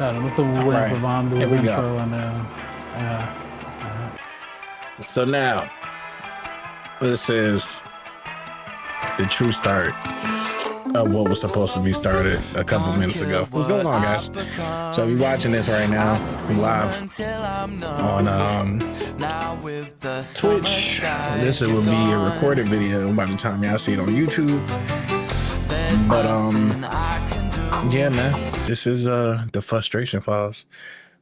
What's up? We're All waiting right, for Vom to do here his we go. intro and So now, this is the true start of what was supposed to be started a couple minutes ago. What's going on, guys? So if you're watching this right now, live on Twitch, this will be a recorded video by the time y'all see it on YouTube. But yeah, man, this is the Frustration Files,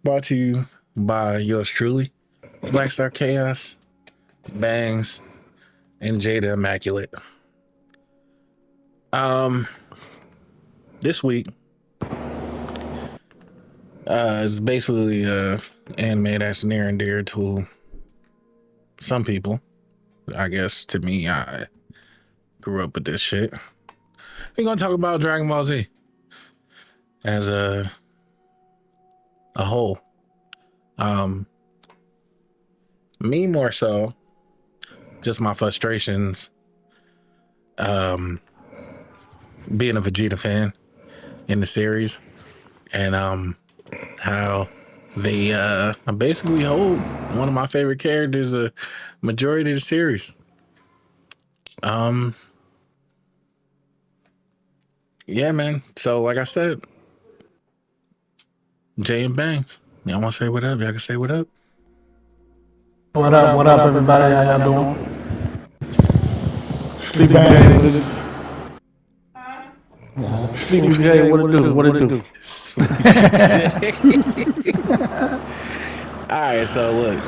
brought to you by yours truly, Black Star Chaos, Bangs, and Jada Immaculate. This week is basically anime that's near and dear to some people. I guess to me, I grew up with this shit. We're gonna talk about DragonBallz as a whole. Me more so, just my frustrations being a Vegeta fan in the series, and how they basically hold one of my favorite characters a majority of the series. Yeah, man. So like I said, Jay and Bangs, y'all want to say what up? Y'all can say what up. what up, everybody? How y'all doing? Sleepy Jay, Sleepy Jay, what it do? All right, so look,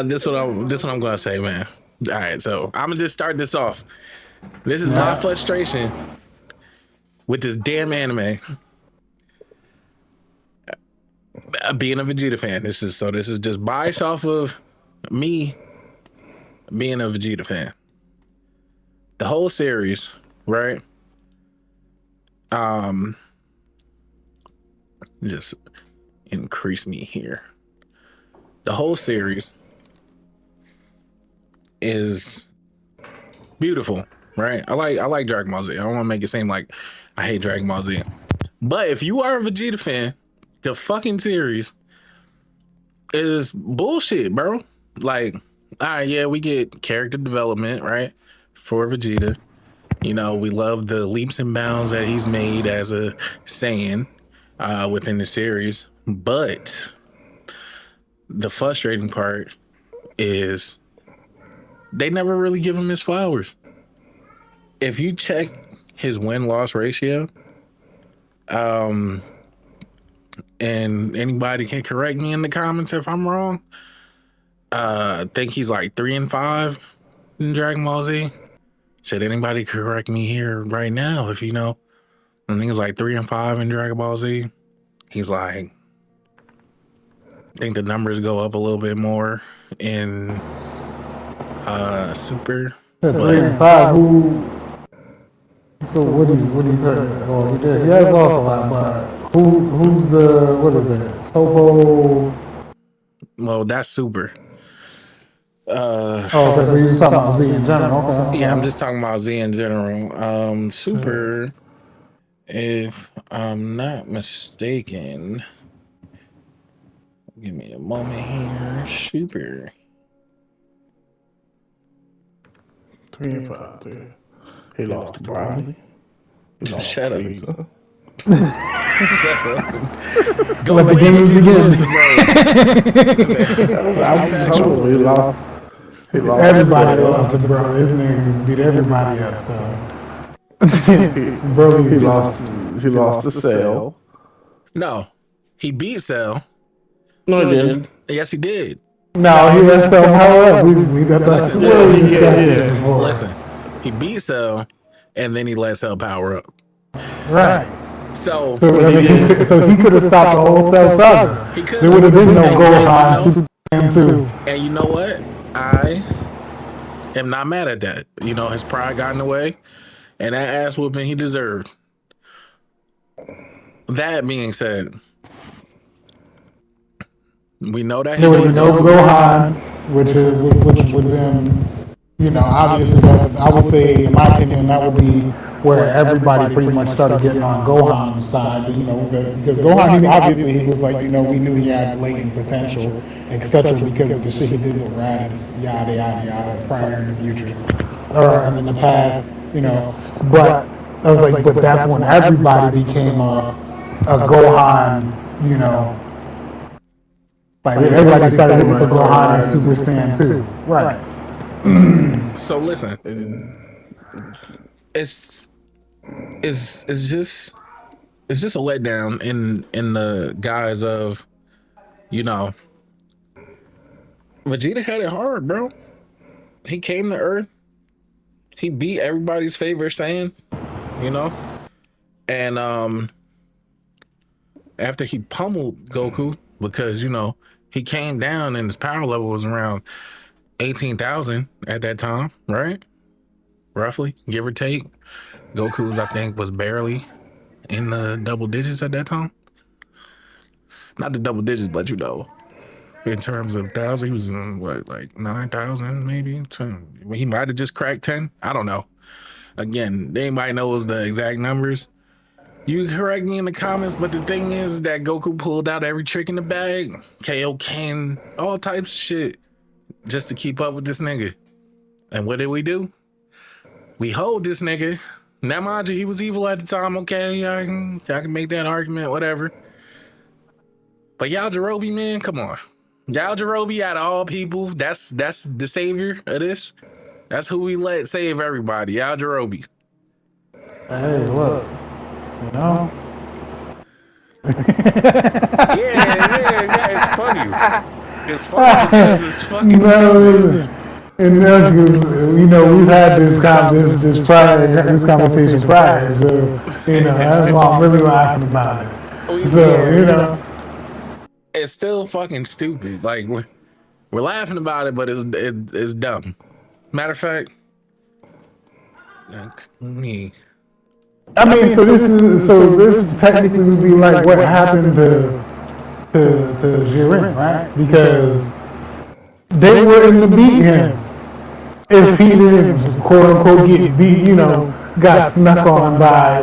this what I'm gonna say, man. All right, so I'm gonna just start this off. This is my frustration with this damn anime. Being a Vegeta fan, this is just bias off of me being a Vegeta fan. The whole series, right? Just increase me here. The whole series is beautiful, right? I like Dragon Ball Z. I don't want to make it seem like I hate Dragon Ball Z. But if you are a Vegeta fan, the fucking series is bullshit, bro. Like, all right, yeah, we get character development, right? For Vegeta. You know, we love the leaps and bounds that he's made as a Saiyan within the series. But the frustrating part is they never really give him his flowers. If you check his win-loss ratio, and anybody can correct me in the comments if I'm wrong, I think he's like 3-5 in Dragon Ball Z. Should anybody correct me here right now if you know? I think it's like 3-5 in Dragon Ball Z. He's like, I think the numbers go up a little bit more in Super. 3-5. So what do you say? Well, he has lost a lot, but who's the, what is it? Topo. Well, that's Super. Okay, so you're just talking about Z in general. Okay. Yeah, I'm just talking about Z in general. Super, if I'm not mistaken, give me a moment here. Super. 3-5. He lost to Bradley. Shut up. Shut up. Go let the games begin. He lost. Everybody lost to bro. His nigga beat everybody up. So, bro, he lost to Cell. No, he beat Cell. No, he didn't. Yes, he did. No, he let Cell power up. We got that. Listen, he beat Cell, and then he let Cell power up. Right. So he could have stopped the whole Cell saga. There would have been no Gohan, Superman 2. And you know what? I am not mad at that. You know, his pride got in the way, and that ass whooping he deserved. That being said, we know that there would be no Gohan, which would have been, you know, obviously, I would say, in my opinion, that would be where everybody pretty much started getting on Gohan's side, you know, because Gohan, obviously he was like, you know, we knew he had latent potential, etc., because of the shit he did with Raditz, yada yada yada, prior in the future, or in the past, you know. But I was like, but that's when everybody became a Gohan, you know. Like everybody started looking for Gohan as Super Saiyan 2. Right. So listen, it's just a letdown in the guise of, you know, Vegeta had it hard, bro. He came to Earth. He beat everybody's favorite Saiyan, you know, and after he pummeled Goku, because, you know, he came down and his power level was around 18,000 at that time, right? Roughly, give or take. Goku's, I think, was barely in the double digits at that time. Not the double digits, but, you know, in terms of thousand, he was in what, like 9,000 maybe? 10. He might have just cracked 10. I don't know. Again, anybody knows the exact numbers, you can correct me in the comments, but the thing is that Goku pulled out every trick in the bag, KO Ken, all types of shit, just to keep up with this nigga. And what did we do? We hold this nigga. Now, mind you, he was evil at the time. Okay, I can make that argument, whatever. But Yajirobe, man, come on. Yajirobe, out of all people, that's the savior of this. That's who we let save everybody. Yajirobe. Hey, look, you know. yeah, it's funny. It's funny because it's fucking stupid. And that's because, you know, we've had this conversation prior, so, you know, that's why I'm really laughing about it. So, you know. It's still fucking stupid. Like, we're laughing about it, but it's dumb. Matter of fact, me. I mean, so this technically would be like what happened to Jiren, right? Because they wouldn't have beat him if he didn't, quote unquote, get beat, you know, got snuck on by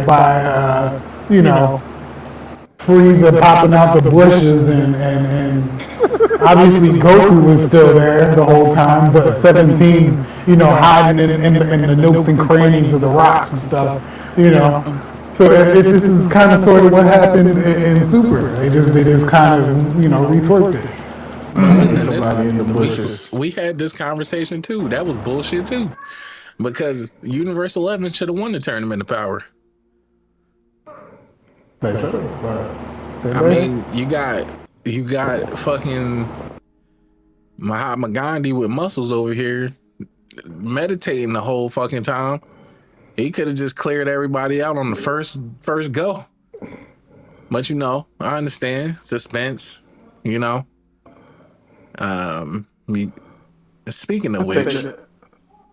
you know, Frieza popping out the bushes, and obviously Goku was still there the whole time, but 17's, you know, hiding in the nooks and crannies of the rocks and stuff, you know. So this is kind of sort of what happened in Super. They just kind of, you know, retworked it. Listen, we had this conversation too. That was bullshit too, because Universe 11 should have won the tournament of power. I mean, you got fucking Mahatma Gandhi with muscles over here meditating the whole fucking time. He could have just cleared everybody out on the first go. But, you know, I understand suspense, you know. Speaking of which,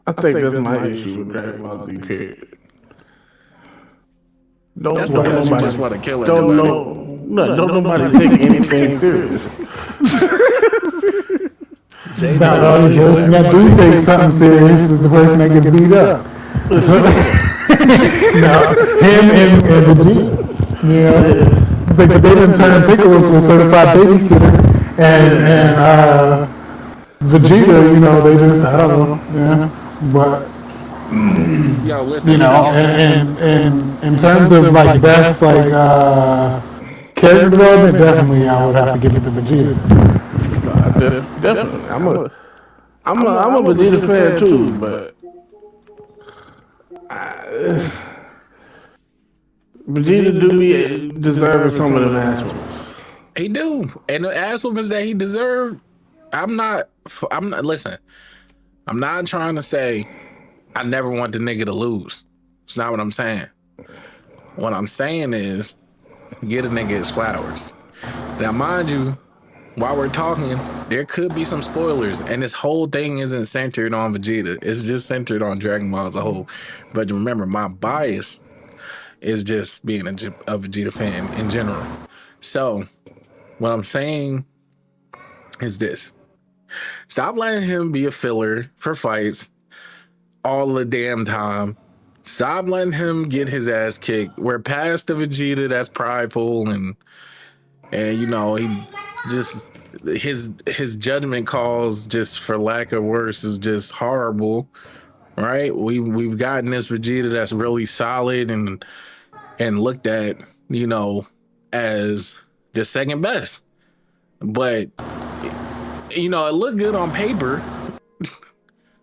I think that's my issue with DragonBallz, period. That's because you just want to kill everybody. Don't nobody take anything serious. The only person that do take something serious is the person that gets beat up. No, him and Vegeta. You know, but they didn't turn Piccolo to a certified babysitter, and Vegeta, you know, they just, I don't know, yeah, but. Yo, listen, you know, and in terms of like best like character development, definitely I would have to give it to Vegeta. Definitely, I'm a Vegeta fan too, but Vegeta do be deserving some of the ass whoopings. He do, and the ass whoopings that he deserved. I'm not. Listen, I'm not trying to say I never want the nigga to lose. It's not what I'm saying. What I'm saying is get a nigga his flowers. Now, mind you, while we're talking, there could be some spoilers, and this whole thing isn't centered on Vegeta. It's just centered on Dragon Ball as a whole. But remember, my bias is just being a Vegeta fan in general. So, what I'm saying is this. Stop letting him be a filler for fights all the damn time. Stop letting him get his ass kicked. We're past the Vegeta that's prideful and you know, he just his judgment calls, just for lack of worse, is just horrible. Right? We've gotten this Vegeta that's really solid and looked at, you know, as the second best. But you know, it looked good on paper,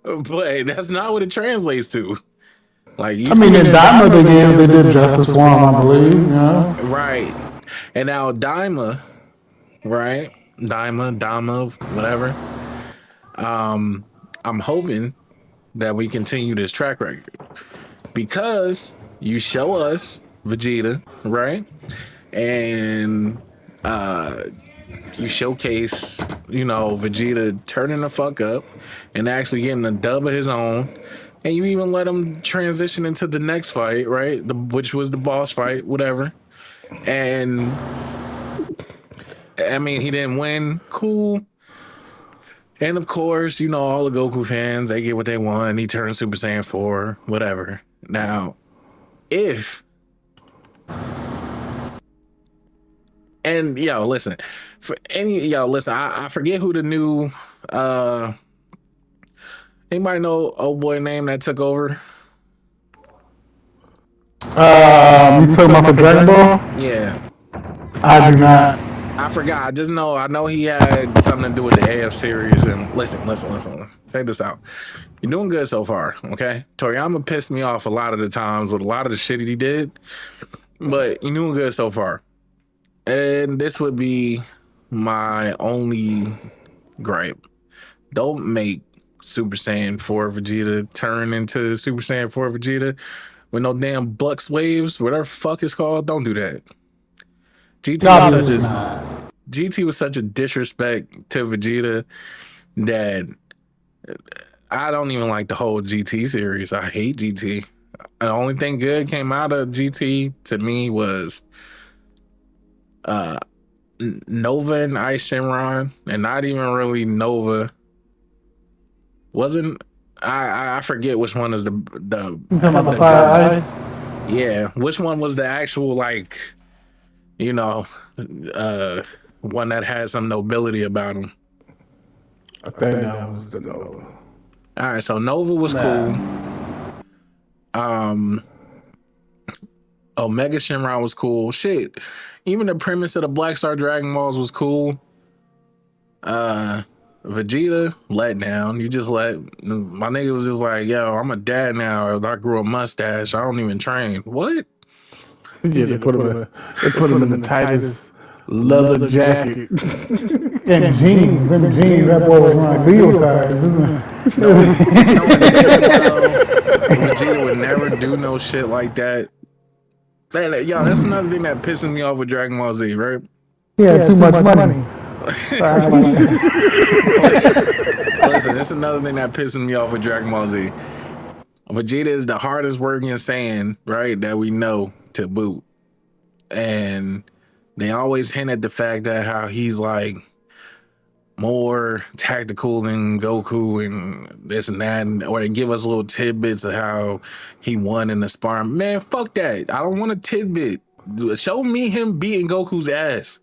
but that's not what it translates to. Like, I mean, in Daima they did justice for him, I believe. You know? Right. And now Daima, right? Daima, whatever. I'm hoping that we continue this track record, because you show us Vegeta, right? And you showcase, you know, Vegeta turning the fuck up and actually getting a dub of his own. And you even let him transition into the next fight, right? Which was the boss fight, whatever. And I mean, he didn't win. Cool. And of course, you know, all the Goku fans, they get what they want. He turned Super Saiyan 4, whatever. Now, if... And, listen. I forget who the new... Anybody know old boy name that took over? You talking about the Dragon Ball? Yeah. I do not. I forgot. I know he had something to do with the AF series. And listen. Check this out. You're doing good so far, okay? Toriyama pissed me off a lot of the times with a lot of the shit he did, but you're doing good so far. And this would be my only gripe. Don't make Super Saiyan 4 Vegeta turn into Super Saiyan 4 Vegeta with no damn Bucks waves, whatever the fuck it's called. Don't do that. GT was such a disrespect to Vegeta that I don't even like the whole GT series. I hate GT. The only thing good came out of GT to me was Nova and Ice Shenron, and not even really Nova. Wasn't I forget which one is the you talking about the Fire Ice? Yeah, which one was the actual, like, you know, one that had some nobility about him? I think that was the Nova. All right, so Nova was cool. Omega Shenron was cool. Shit, even the premise of the Black Star DragonBallz was cool. Vegeta, let down. You just my nigga was just like, yo, I'm a dad now. I grew a mustache. I don't even train. What? Yeah, they put him in the tightest leather jacket and jeans. That boy was wearing Leo tires, isn't it? Vegeta would never do no shit like that. Yo, that's another thing that pisses me off with Dragon Ball Z, right? He had too much money. Listen, that's another thing that pisses me off with Dragon Ball Z. Vegeta is the hardest working Saiyan, right, that we know to boot. And they always hint at the fact that how he's like more tactical than Goku and this and that, or they give us little tidbits of how he won in the sparring. Man, fuck that. I don't want a tidbit. Show me him beating Goku's ass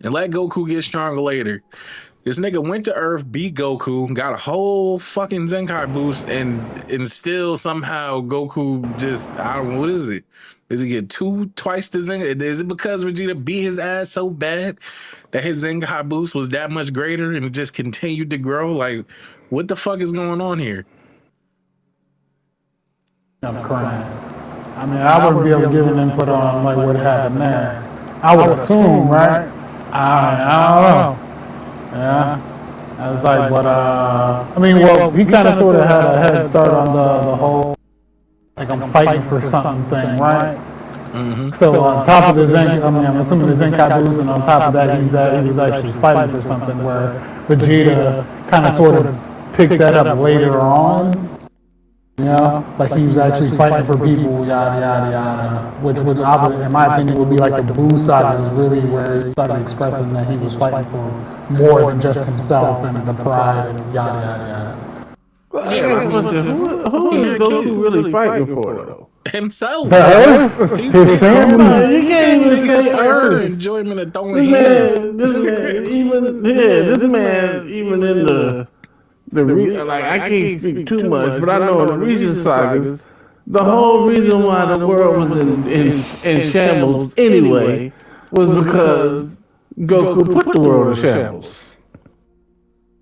and let Goku get stronger later. This nigga went to Earth, beat Goku, got a whole fucking Zenkai boost, and still somehow Goku just, I don't know, what is it? Does he get twice the Zenkai? Is it because Vegeta beat his ass so bad that his Zenkai boost was that much greater and it just continued to grow? Like, what the fuck is going on here? I'm crying. I mean, I wouldn't be able to give an input on like what happened there. I would assume, right? I don't know. Yeah. I was like, but I mean, well, he kind of sort of had a head start on the whole, like, I'm fighting for something thing, right? Mm-hmm. So on top of the Zenkai, I'm assuming the Zenkai boost, and on top of that, he was actually fighting for something where Vegeta kind of sort of picked that up later on. You know, like he was actually fighting for people, yada yada yada. Which would, in my opinion, would be like a Boo saga, really, where he started expressing that he was fighting for more than just himself and the pride and yada yada yada. Yeah, I mean, is Goku really fighting for, though? Himself. The Earth, He's his family. You can't even niggas say fight for the Earth. enjoyment of throwing This hands. man, this man, even in like I can't speak too much, but I know in the recent sagas, the whole reason why the world was in shambles anyway was because Goku put the world in shambles.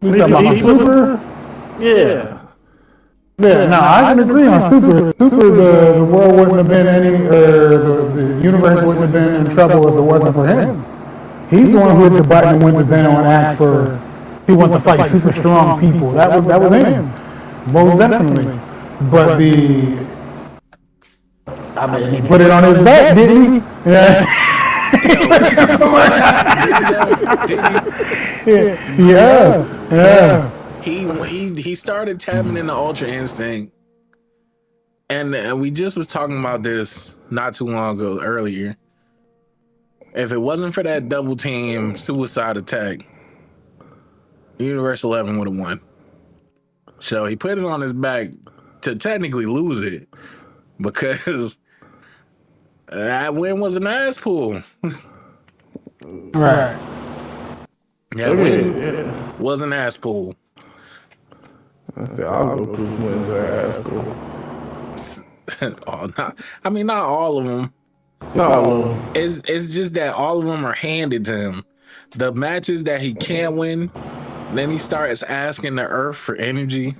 You talking about Super? Yeah. Yeah, no, I can agree on Super. Super, the world wouldn't have been the universe wouldn't have been in trouble if it wasn't for him. He's the one who hit the button and went to Zeno and asked for, he wanted to fight super strong people. That was him. Most definitely. But he put it on his back, didn't he? Yeah. Yeah. He started tapping into Ultra Instinct, and we just was talking about this not too long ago earlier. If it wasn't for that double team suicide attack, Universe 11 would have won. So he put it on his back to technically lose it because that win was an ass pull. Right. That win was an ass pull. I'll go to wins their ass. Not all of them. Not all of them. It's just that all of them are handed to him. The matches that he can't win, then he starts asking the Earth for energy,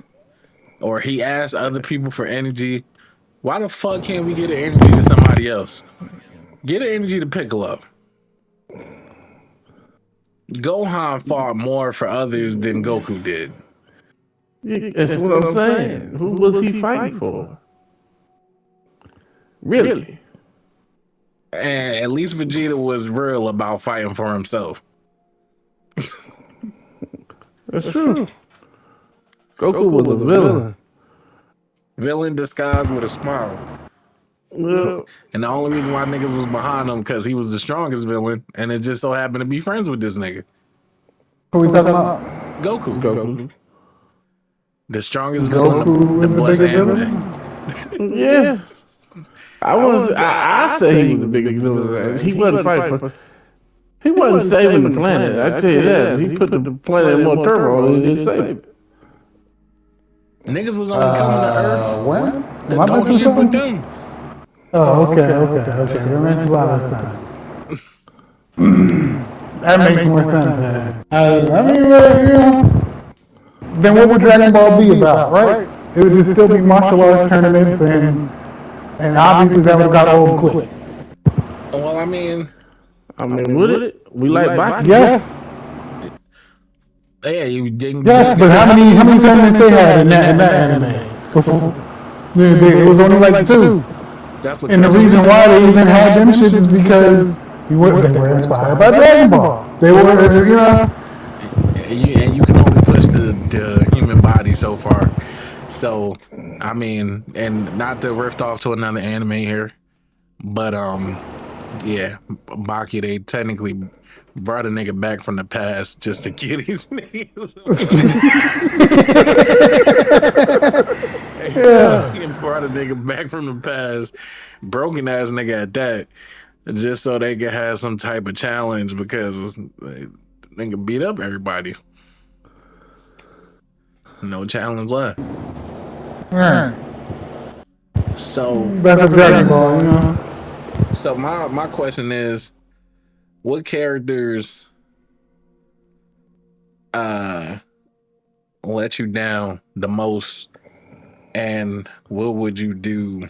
or he asks other people for energy. Why the fuck can't we get an energy to somebody else? Get an energy to Piccolo. Gohan fought more for others than Goku did. That's what I'm saying. Who was he fighting for? Really? And at least Vegeta was real about fighting for himself. That's true. Goku was a villain. Villain disguised with a smile. Well, And the only reason why niggas was behind him because he was the strongest villain, and it just so happened to be friends with this nigga. Who we talking about? Goku. The strongest Goku villain, the was the blessed biggest anime. Yeah. I say he was the biggest villain. He wasn't fighting for. He wasn't saving the planet. I tell you that. He put the planet in more turmoil and he didn't save it. Niggas was only coming to Earth. When? The Am I missing Dohians with something? them. Oh, okay. That makes a lot of sense. That makes more sense, man. Then what would Dragon Ball be about, right? It would just still be martial arts tournaments, and obviously that would have got old quick. Well, I mean, would it? We like Baki. Yes. yeah, you didn't. Yes, but how many tournaments they had in that anime? It was only like 2. That's what. And the reason why they even had them shit is because they were inspired by Dragon Ball. They were, And you can only push the human body so far. So, I mean, and not to rift off to another anime here, but yeah, Baki, they technically brought a nigga back from the past just to get these niggas. He brought a nigga back from the past, broken ass nigga at that, just so they could have some type of challenge because they could beat up everybody. No challenge left. Right. So Better Dragon Ball, you know. So my question is, what characters let you down the most, and what would you do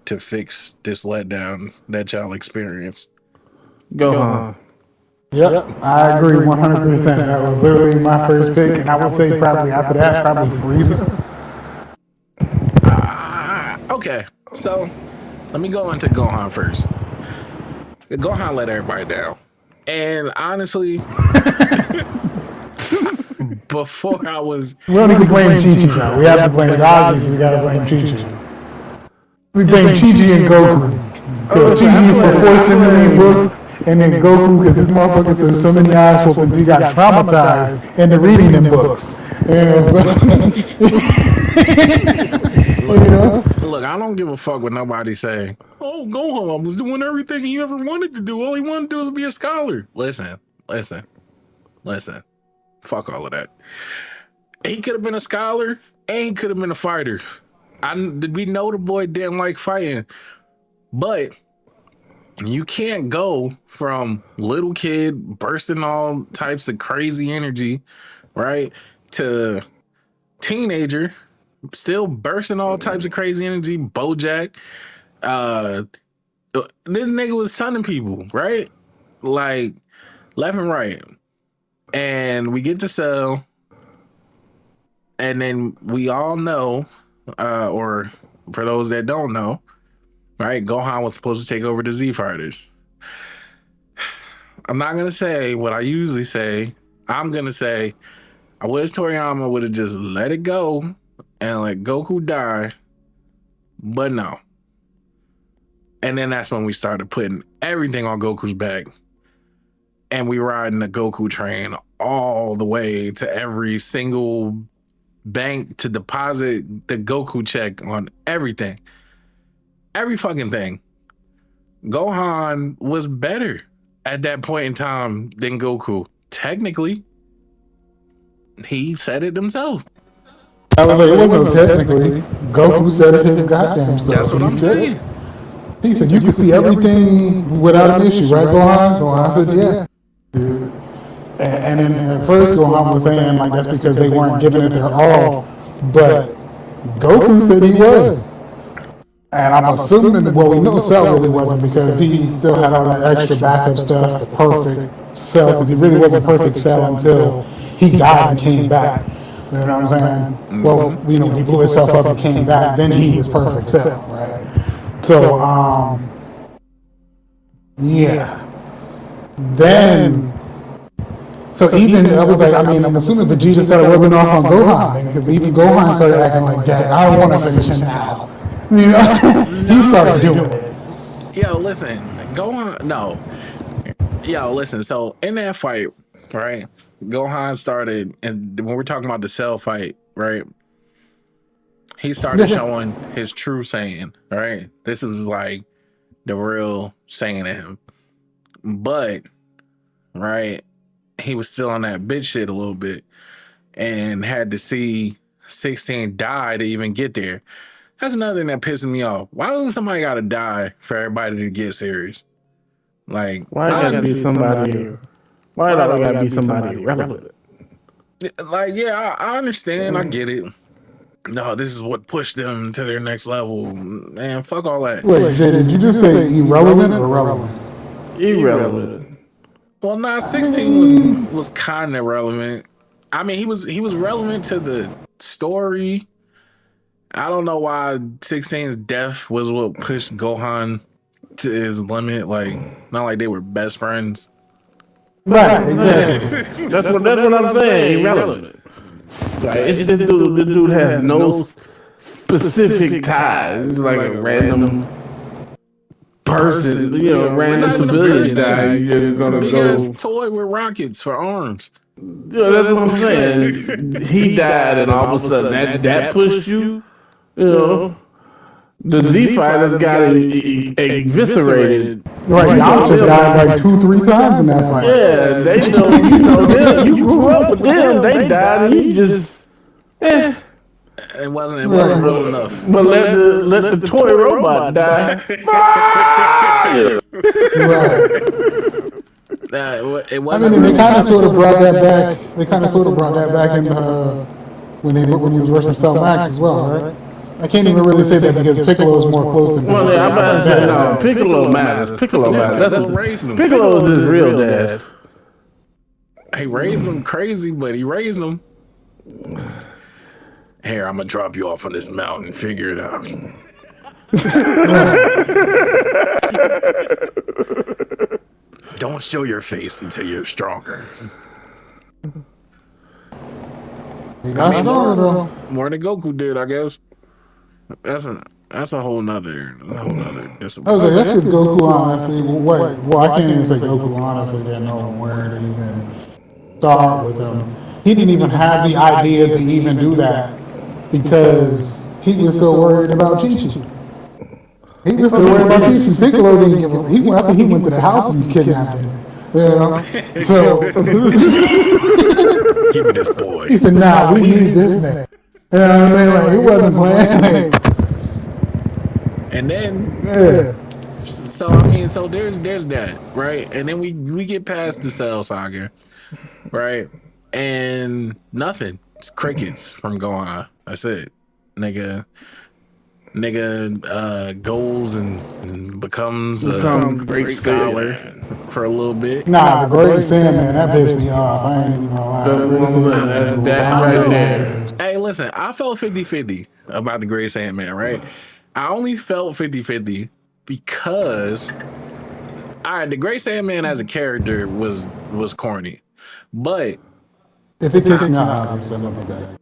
to fix this letdown that y'all experienced? Gohan. Yep, I agree 100%. That was literally my first pick, and I would say probably after that, probably Frieza. Okay, so let me go into Gohan first. Gohan let everybody down. And honestly, before I was... We don't need to blame Chi-Chi, though. We have to blame, obviously, we gotta blame Chi-Chi. We blame Chi-Chi and Goku. So Chi-Chi for forcing them in books, and then Goku, because this motherfucker took so many ass whoopings, he got traumatized into reading them books. Look, I don't give a fuck what nobody say. Oh, Gohan was doing everything he ever wanted to do. All he wanted to do was be a scholar. Listen. Fuck all of that. He could have been a scholar and he could have been a fighter. We know the boy didn't like fighting, but you can't go from little kid bursting all types of crazy energy, right, to teenager still bursting all types of crazy energy. Bojack, this nigga was sunning people, right, like left and right, and we get to Cell, and then we all know, or for those that don't know, right, Gohan was supposed to take over the Z Fighters. I'm not gonna say what I usually say. I'm gonna say I wish Toriyama would have just let it go and let Goku die, but no. And then that's when we started putting everything on Goku's back, and we riding the Goku train all the way to every single bank to deposit the Goku check on everything. Every fucking thing. Gohan was better at that point in time than Goku. Technically. He said it himself. I was like, it wasn't technically. Goku said it his goddamn self. That's what I'm saying. He said you can see everything without an issue, right, Gohan? Gohan said, yeah. And then at first Gohan was saying like that's because they weren't giving it their all, but Goku said he was. And I'm assuming, well, we know Cell really wasn't because he still had all that extra backup stuff, the perfect Cell, because he really wasn't perfect Cell until he died and came back. You know what I'm saying? Well, you know, he blew himself up and came back, then he is perfect Cell, right? So, yeah. Then, so even, I was like, I mean, I'm assuming Vegeta started rubbing off on Gohan, because even Gohan started acting like, Dad, I don't want to finish him now. You know, he started doing it. Yo, listen, Gohan, no. Yo, listen, so in that fight, right, Gohan started, and when we're talking about the Cell fight, right, he started showing his true Saiyan, right? This is like the real Saiyan in him. But, right, he was still on that bitch shit a little bit and had to see 16 die to even get there. That's another thing that pisses me off. Why doesn't somebody gotta die for everybody to get serious? Like, why gotta be somebody? Why gotta be somebody relevant? Like, yeah, I understand. I get it. No, this is what pushed them to their next level. Man, fuck all that. Wait, Jay, did you just say irrelevant or relevant? Irrelevant. Well, nah, 16 was kind of relevant. I mean, he was relevant to the story. I don't know why 16's death was what pushed Gohan to his limit. Like, not like they were best friends. Right, exactly. that's what I'm saying. Irrelevant. Like, it's this dude has no specific ties. It's like a random person, you know, random civilian guy. You're gonna big go ass toy with rockets for arms. Yeah, that's what I'm saying. He died, and all of a sudden that pushed you. You know, the Z Fighters got eviscerated. Right, Yamcha died like 2-3 times in that fight. Yeah, they know them. You grew up with them. They died, and you just It wasn't real enough. But let the toy robot die. It wasn't. I mean, they kind of sort of brought that back. They kind of sort of brought that back in when he was versus Cell Max as well, right? I can't even really say that because Piccolo is more close than. Well, yeah, I'm about to say no. Piccolo matters. Piccolo matters. Piccolo is his real dad. He raised him crazy, but he raised him. Here, I'm gonna drop you off on this mountain. Figure it out. Don't show your face until you're stronger. I mean, more than Goku did, I guess. That's a whole nother discipline. I was like, that's because Goku honestly. Well, I can't even say Goku honestly didn't know where to even start with him. he didn't even have the idea to even do that because he was so worried about Chi-Chi. He was so worried about Chi-Chi. Piccolo didn't give him. I think he went to the house and kidnapped him. You know? So Give me this boy. he said, "Nah, we need this nigga." You know what I mean? Like he wasn't playing. And then, Yeah. so I mean, so there's that, right? And then we get past the Cell Saga, right? And nothing. It's crickets from Gohan. That's it, nigga. Goes and becomes a great scholar for a little bit. Nah, the Great Sandman, that pissed me off. I ain't even gonna lie. That right there. Hey, listen, I felt 50-50 about the Great Sandman, right? I only felt 50-50 because, all right, the Great Sandman as a character was corny, but if it kicks me out, obviously, I'm gonna be back.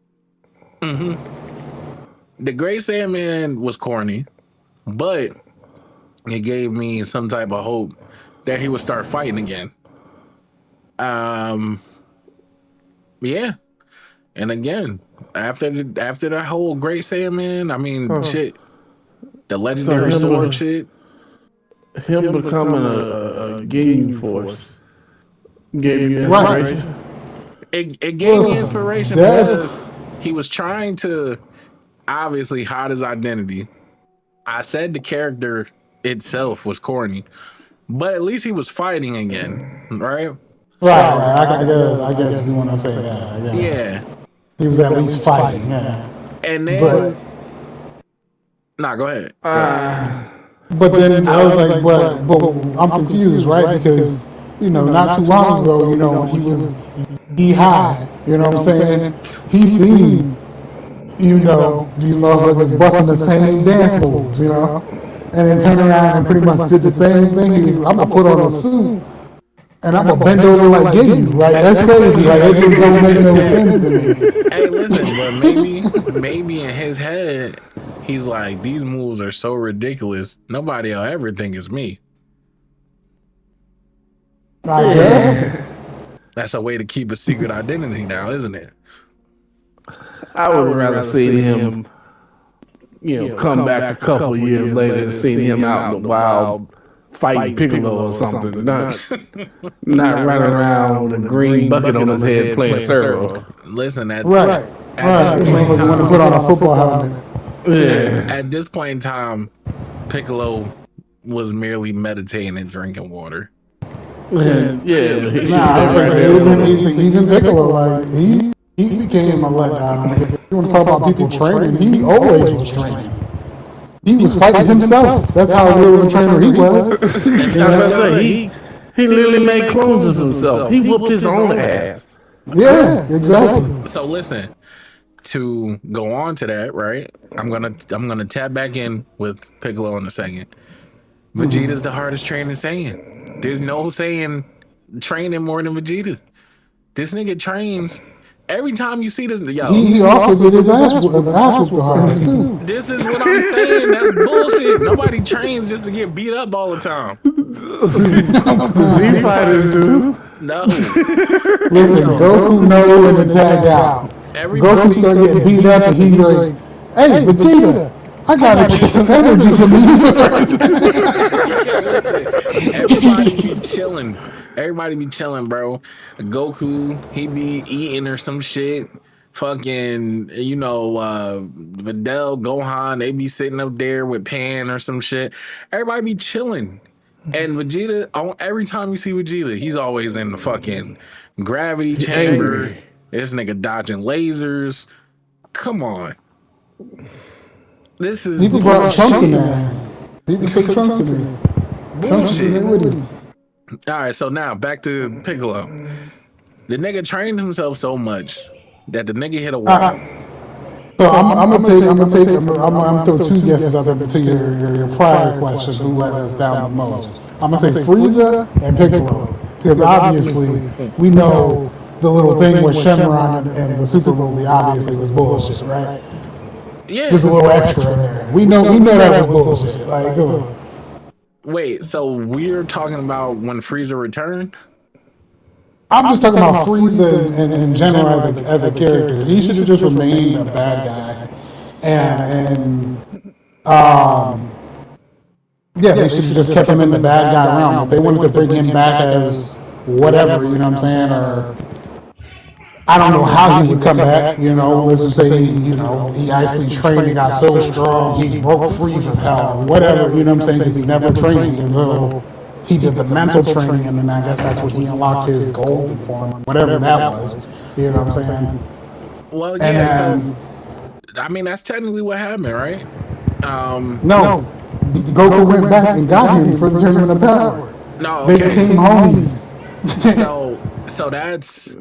the Great Sandman was corny, but it gave me some type of hope that he would start fighting again. Yeah. And again, after that whole Great Saiyaman, I mean, shit, the legendary sword shit. Him becoming a Ginyu Force gave you inspiration. It gave me inspiration because he was trying to obviously hide his identity. I said the character itself was corny, but at least he was fighting again, right? Right. I guess if you want to say that. Yeah. He was at least fighting, yeah. And then, go ahead. But then I was like, but I'm confused, right? Because, you know, not too long ago, you know, when he was high, you know what I'm saying? He seen, you know, these motherfuckers busting the same dance moves, you know? And then turned around and pretty much did the same thing. He was, I'm going to put on a suit and I'm going to bend over like Ginyu, right? That's crazy. Like, it just don't make no sense to me. Hey, listen, but maybe in his head, he's like, these moves are so ridiculous, nobody will ever think it's me. I guess. That's a way to keep a secret identity now, isn't it? I would rather see him, come back a couple years later and see him out in the wild fighting Piccolo or something. Not running around with a green bucket on his head playing servo. Listen, at Right. this point in time, Want to put on a football helmet. Yeah. at this point in time, Piccolo was merely meditating and drinking water. Yeah. Even Piccolo, like, he became a letdown. You want to talk about people training? He always was training. He was fighting himself. That's how real of a trainer he was. He literally made clones of himself. He whooped his own ass. Yeah, exactly. So listen, to go on to that, right? I'm gonna tap back in with Piccolo in a second. Vegeta's the hardest training Saiyan. There's no Saiyan training more than Vegeta. This nigga trains every time you see this. Yo, He also did his ass whooped the hardest too. this is what I'm saying. That's bullshit. Nobody trains just to get beat up all the time. Z fighters do. No. Listen, Goku know when to tag out. Goku started getting beat up and he's like, "Hey, Vegeta, I gotta get some energy from you." Listen, everybody be chilling. Everybody be chilling, bro. Goku, he be eating or some shit. Fucking, Videl, Gohan, they be sitting up there with Pan or some shit. Everybody be chilling. And Vegeta, every time you see Vegeta, he's always in the fucking gravity chamber. This nigga dodging lasers. Come on. This is People brought Trunks in there. People took Trunks in there. bullshit. All right, so now back to Piccolo. The nigga trained himself so much that the nigga hit a wall. So I'm gonna throw two guesses out there to your prior questions. Who let us down the most? I'm gonna say Frieza and Piccolo because obviously we know the little thing with Shenron and the Super Movie obviously was bullshit, right? Yeah. There's a little extra in there. We know that was bullshit. Like, come on. Wait, so we're talking about when Frieza returned? I'm just talking about Frieza in general as a character. He should have just remained a bad guy, and yeah, they should have just kept him in the bad guy realm. If they wanted to bring him back as whatever, you know what I'm saying, or I don't know how he would come back. You know, let's just say he actually trained and got so strong he broke free from hell, whatever. You know what I'm saying? Because he never trained until he did the mental training, and then I guess that's when he unlocked his golden form, whatever that was. You know what I'm saying? Well, And yeah. So then I mean, that's technically what happened, right? no, Goku went back and got him for the tournament of power. No, They okay. became homies. So that's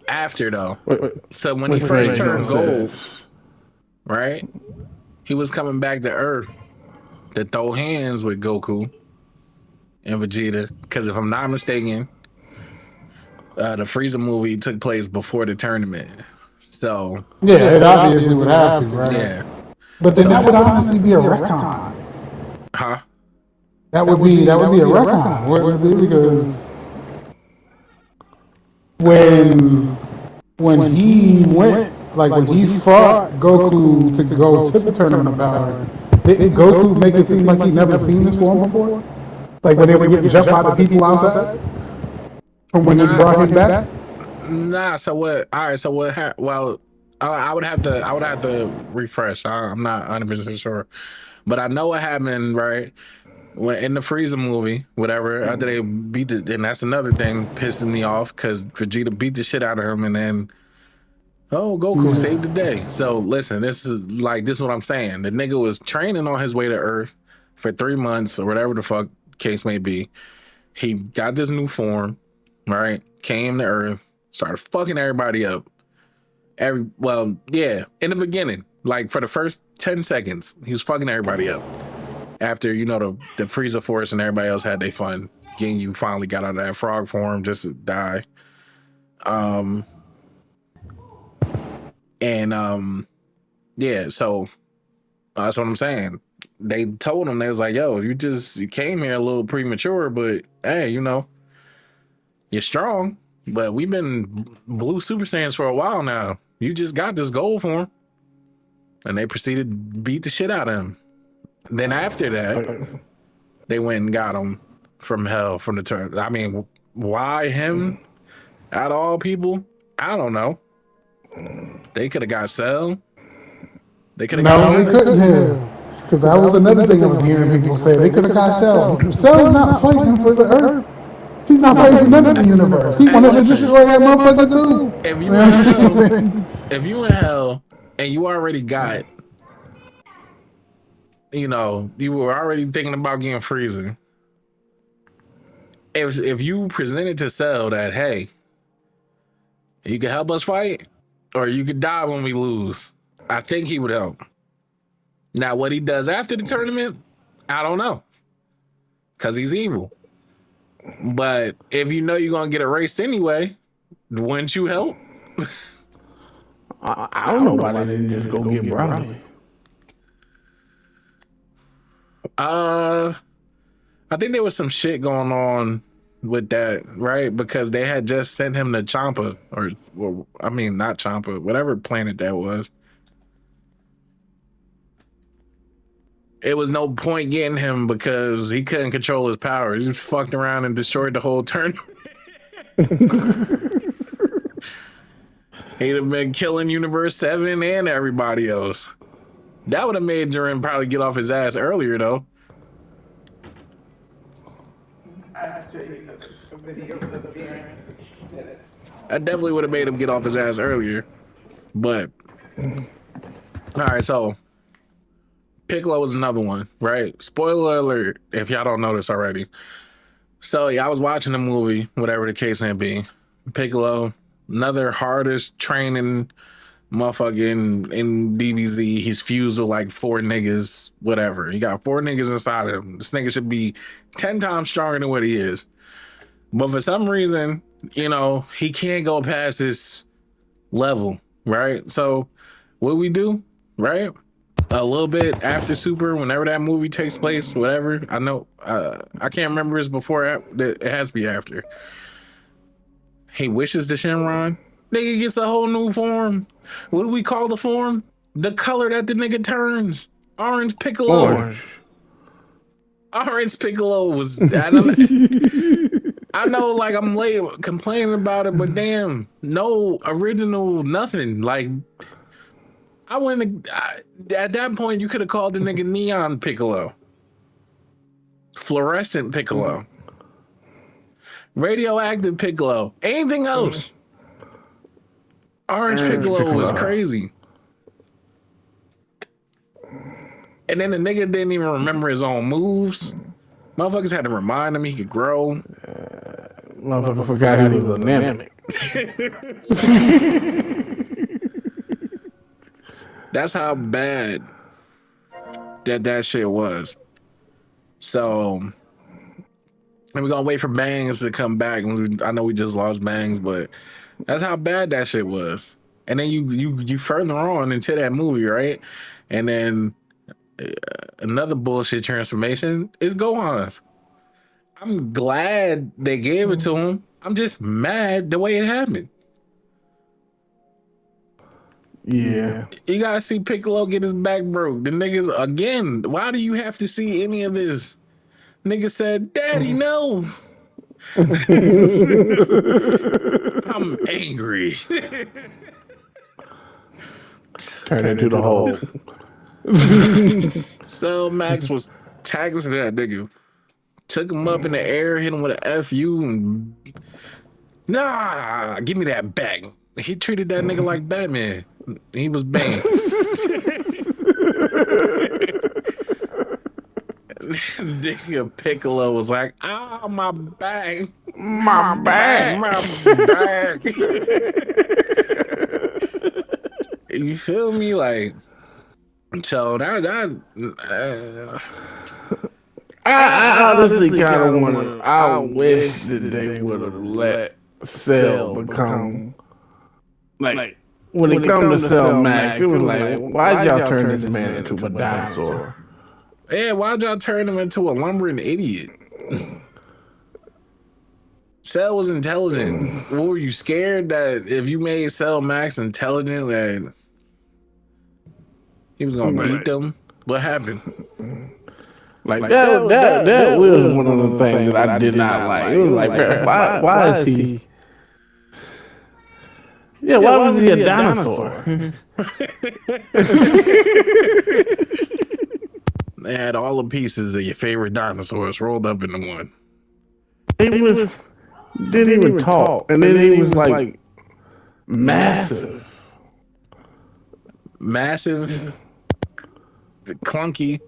after though. Wait, So when he wait, first wait, turned no, gold, sis. right? He was coming back to Earth to throw hands with Goku and Vegeta. Because if I'm not mistaken, the Frieza movie took place before the tournament. So Yeah, it obviously would have to, right? yeah. But then that would honestly be a retcon. Huh? That would be a retcon. Wouldn't it be? Because when he went, like when he fought Goku to go to the tournament of power, did Goku make it seem like he never seen this form before? Like when they were getting jumped by the people outside? From when they brought him back? Nah. So what? All right. So what? Well, I would have to refresh. I'm not 100% sure, but I know what happened. Right. When in the Frieza movie, whatever, after they beat it, and that's another thing pissing me off because Vegeta beat the shit out of him, and then Goku saved the day. So listen, this is what I'm saying. The nigga was training on his way to Earth for 3 months or whatever the fuck case may be. He got this new form, right? Came to Earth, started fucking everybody up. In the beginning, like for the first 10 seconds, he was fucking everybody up. After, the Frieza Force and everybody else had their fun, Ginyu finally got out of that frog form just to die. So that's what I'm saying. They told him, they was like, yo, you came here a little premature, but hey, you're strong. But we've been blue Super Saiyans for a while now. You just got this gold form. And they proceeded to beat the shit out of him. Then after that, they went and got him from hell, from the turn. I mean, why him? Out of all people, I don't know. They could have got Cell. They could have got. No, they couldn't have. Because that was another thing I was hearing people say. They could have got Cell. Cell's not fighting for the Earth. He's not fighting for none of the universe. He wanted to destroy that motherfucker too. If you in hell and you already got, you were already thinking about getting Frieza. If you presented to Cell that, hey, you can help us fight, or you could die when we lose, I think he would help. Now, what he does after the tournament, I don't know, because he's evil. But if you know you're gonna get erased anyway, wouldn't you help? I don't know why they didn't just go get Broly. I think there was some shit going on with that, right? Because they had just sent him to Champa, not Champa, whatever planet that was. It was no point getting him because he couldn't control his powers. He just fucked around and destroyed the whole tournament. He'd have been killing Universe 7 and everybody else. That would have made Jiren probably get off his ass earlier, though. That definitely would have made him get off his ass earlier. But, all right, so Piccolo was another one, right? Spoiler alert, if y'all don't know this already. So, yeah, I was watching the movie, whatever the case may be. Piccolo, another hardest training motherfucker in DBZ. He's fused with like 4 niggas, whatever. He got 4 niggas inside of him. This nigga should be 10 times stronger than what he is. But for some reason, he can't go past this level, right? So what we do, right? A little bit after Super, whenever that movie takes place, whatever. I know, I can't remember it's before, it has to be after. he wishes to Shenron. Nigga gets a whole new form. What do we call the form? The color that the nigga turns. Orange Piccolo. Orange Piccolo was. I know, like, I'm late complaining about it, but damn, no original, nothing. Like, I wouldn't. At that point, you could have called the nigga Neon Piccolo, Fluorescent Piccolo, Radioactive Piccolo, anything else. Orange Piccolo was crazy. And then the nigga didn't even remember his own moves. Motherfuckers had to remind him he could grow. Motherfucker forgot he was anemic. That's how bad that shit was. So, and we're gonna wait for Bangs to come back. I know we just lost Bangs, but that's how bad that shit was. And then you further on into that movie, right? And then another bullshit transformation is Gohan's. I'm glad they gave it to him. I'm just mad the way it happened. Yeah. You gotta see Piccolo get his back broke. The niggas, again, why do you have to see any of this? Nigga said, Daddy, no. I'm angry. Turn into the hole. So Max was tagging that nigga. Took him up in the air, hit him with an FU, and nah, give me that back. He treated that nigga like Batman. He was Bane. Nigga Piccolo was like, "Ah, my back, My back. my back." You feel me? Like, so I honestly kind of want to. I wish that they would have let Cell become like when it comes to Cell Max. It was like, why'd y'all turn this man into a dinosaur? Yeah, why'd y'all turn him into a lumbering idiot? Cell was intelligent. What, were you scared that if you made Cell Max intelligent that he was gonna beat them? What happened? Like that was one of the things that I did not like. It was like, why is he? Yeah, why was he a dinosaur? They had all the pieces of your favorite dinosaurs rolled up into one. He didn't even talk, and then he was like massive, clunky.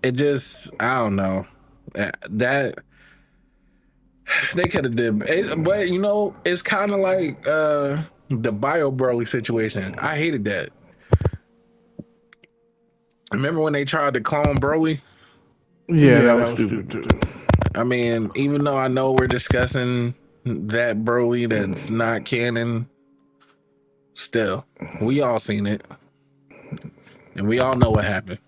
It just, I don't know. That they could have did it, but you know, it's kind of like the Bio Broly situation. I hated that. Remember when they tried to clone Broly? Yeah, that was stupid too. I mean, even though I know we're discussing that Broly that's not canon, still, we all seen it, and we all know what happened.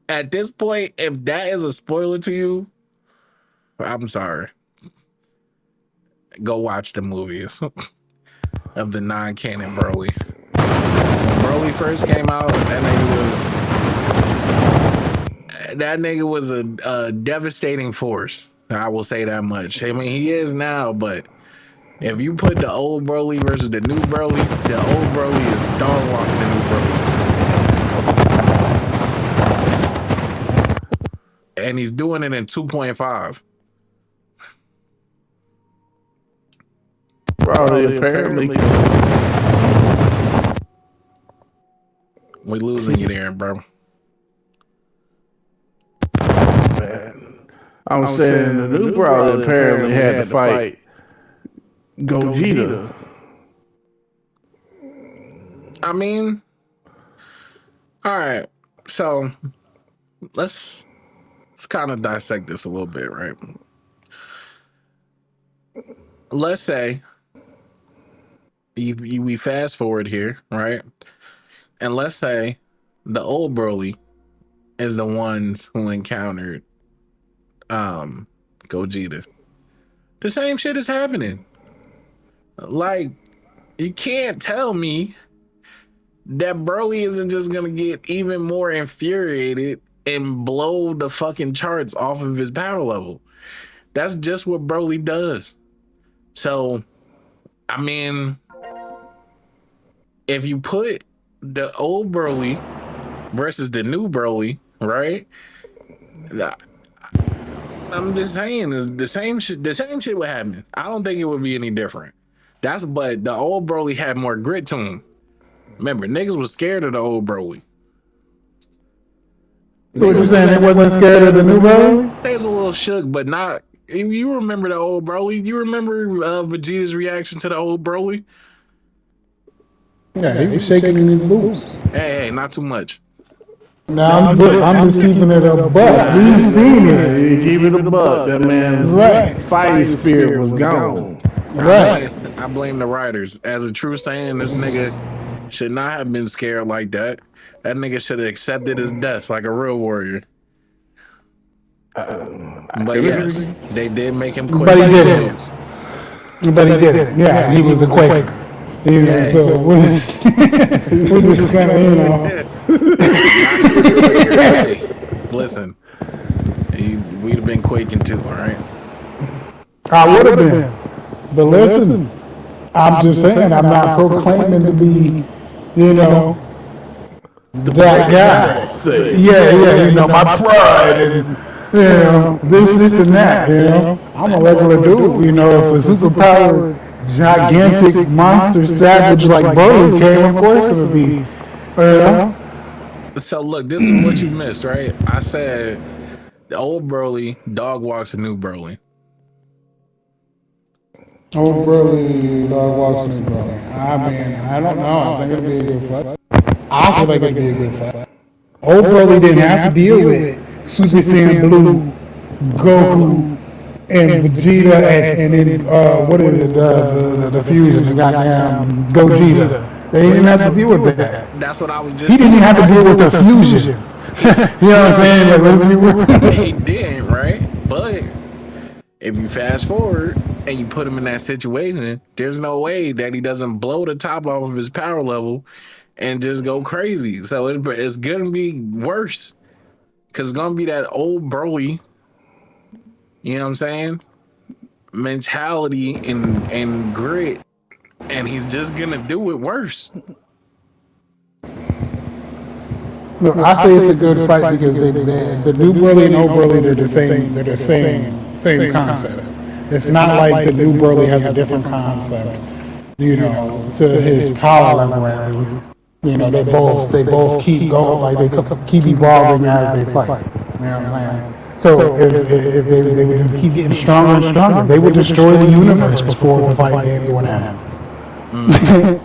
At this point, if that is a spoiler to you, I'm sorry. Go watch the movies of the non-canon Broly. When Broly first came out, that nigga was a devastating force. I will say that much. I mean, he is now, but if you put the old Broly versus the new Broly, the old Broly is dog walking the new Broly. And he's doing it in 2.5. Probably, apparently. We losing you there, bro. I was saying the new Broly apparently had to fight Gogeta. I mean, all right. So let's kind of dissect this a little bit, right? Let's say we fast forward here, right? And let's say the old Broly is the ones who encountered Gogeta. The same shit is happening. Like, you can't tell me that Broly isn't just gonna get even more infuriated and blow the fucking charts off of his power level. That's just what Broly does. So, I mean, if you put the old Broly versus the new Broly, right? I'm just saying, the same shit. The same shit would happen. I don't think it would be any different. But the old Broly had more grit to him. Remember, niggas was scared of the old Broly. What you saying? They wasn't scared of the new Broly? They was a little shook, but not. If you remember the old Broly, you remember Vegeta's reaction to the old Broly? Yeah, he was shaking in his boots. Hey, not too much. No, I'm just keeping it a buck. We've seen it. You keep it a buck. That man's fighting spirit was gone. Right. I blame the writers. As a true saying, this nigga should not have been scared like that. That nigga should have accepted his death like a real warrior. But yes, they did make him quake. But he did it. But he did it. Yeah, he was a Quaker. You know, so we're just kind of, you know. Hey, listen, we'd have been quaking too, all right? I would have been. But listen, I'm just saying, I'm not proclaiming to be, you know, that guy. Yeah, you know, my pride and, you know, this and that, you know. I'm a regular dude, you know, if a superpower, gigantic monster savage like Broly came, of course it would be, you know. So look, this is what you missed, right? I said the old Broly dog walks the new Broly. Old Broly, dog walks new Broly. I mean, I don't know. I think it'd be a good fight. I feel like it'd be a good fight. Old Broly didn't have to deal with Super Saiyan Blue, Goku, and Vegeta, and then what is it? The fusion, the goddamn Gogeta. They didn't even have to deal with that. That's what I was just He saying. didn't have to deal with the fusion. You know what I'm saying? He didn't, right? But if you fast forward and you put him in that situation, there's no way that he doesn't blow the top off of his power level and just go crazy. So it's gonna be worse because it's gonna be that old Broly, you know what I'm saying, mentality and grit, and he's just gonna do it worse. Look, I say it's a good fight because the new Broly and old Broly, they're the same concept. It's not like the new Broly has a different concept, you know, to his power level at least. You know, they both keep going, like they keep evolving as they fight. You know what I'm saying? So if they would just keep getting stronger and stronger, they would destroy the universe before the fight to anyone happened.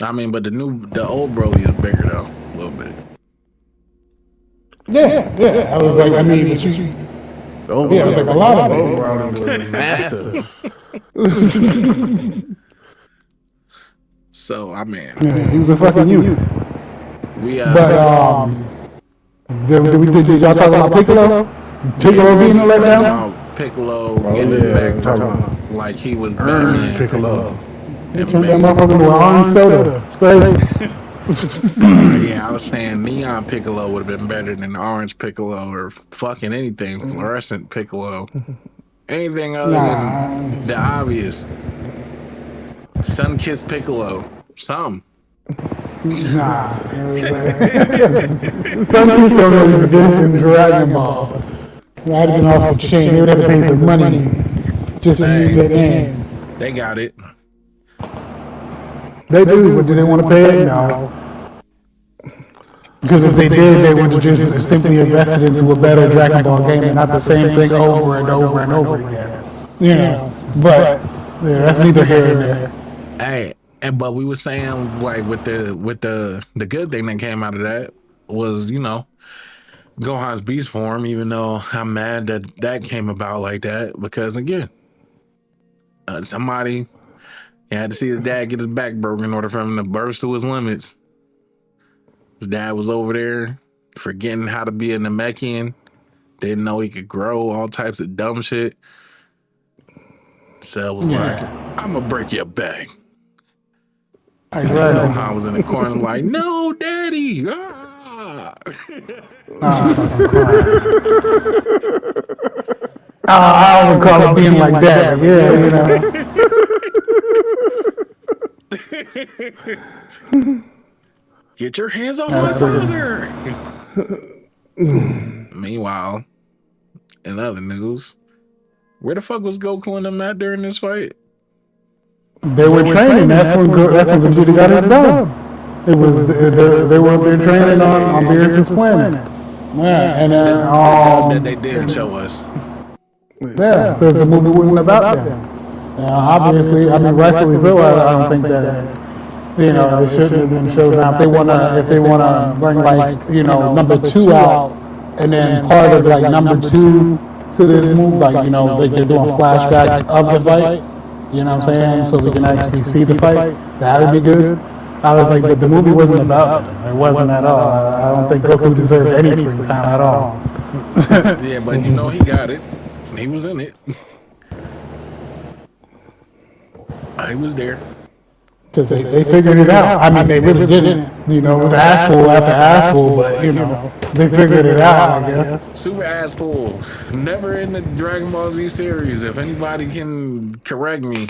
I mean, but the old Broly is bigger though, a little bit. Yeah. I was like, I mean, but it was like a lot of it. Broly was massive. So I mean, Yeah, he was a fucking unit. But did y'all talk about Piccolo? Piccolo being a letdown? Piccolo getting his back broken like he was Batman. Piccolo. He turned that motherfucker into an orange soda. It's crazy. Yeah, I was saying Neon Piccolo would have been better than Orange Piccolo or fucking anything, Fluorescent Piccolo. Anything other than the obvious. Sun-Kissed Piccolo. Something. Nah. Some people don't exist in Dragon Ball. I'd have been off the chain. They would have to pay some money just to use that name. They got it. They do, but do they want to pay it? No. Because if they did, they would have just simply invested into a better Dragon Ball game and not the same thing over and over and over again. You know, but yeah, that's neither here nor there. Hey, but we were saying like with the good thing that came out of that was, you know, Gohan's beast form, even though I'm mad that came about like that because again, somebody had to see his dad get his back broken in order for him to burst to his limits. His dad was over there forgetting how to be a Namekian, didn't know he could grow, all types of dumb shit. Cell was like, I'm gonna break your back. Exactly. Gohan was in the corner like, no, daddy. Ah. I don't recall it being like that, but yeah, you know. Get your hands off my father. Meanwhile, in other news, where the fuck was Goku and them at during this fight? They were training. That's when Vegeta got his dub. It was they were training on Beerus' planet. Yeah, and then that they didn't show us. Yeah, because the movie wasn't about them. Obviously, I mean, rightfully so. I don't think that they shouldn't have been shown. Now, if they wanna bring like number 2 out, and then part of like number 2 to this movie, like like they're doing flashbacks of the fight. You know what I'm saying? So we can actually see the fight. That would be good. I was like, but the movie wasn't about them. It wasn't at all. I don't think Goku deserved any screen time at all. Yeah, but he got it. He was in it. He was there. Because they figured it out. I mean, they really didn't. It was assful after assful, but they figured it out, I guess. Super ass pull. Never in the Dragon Ball Z series. If anybody can correct me,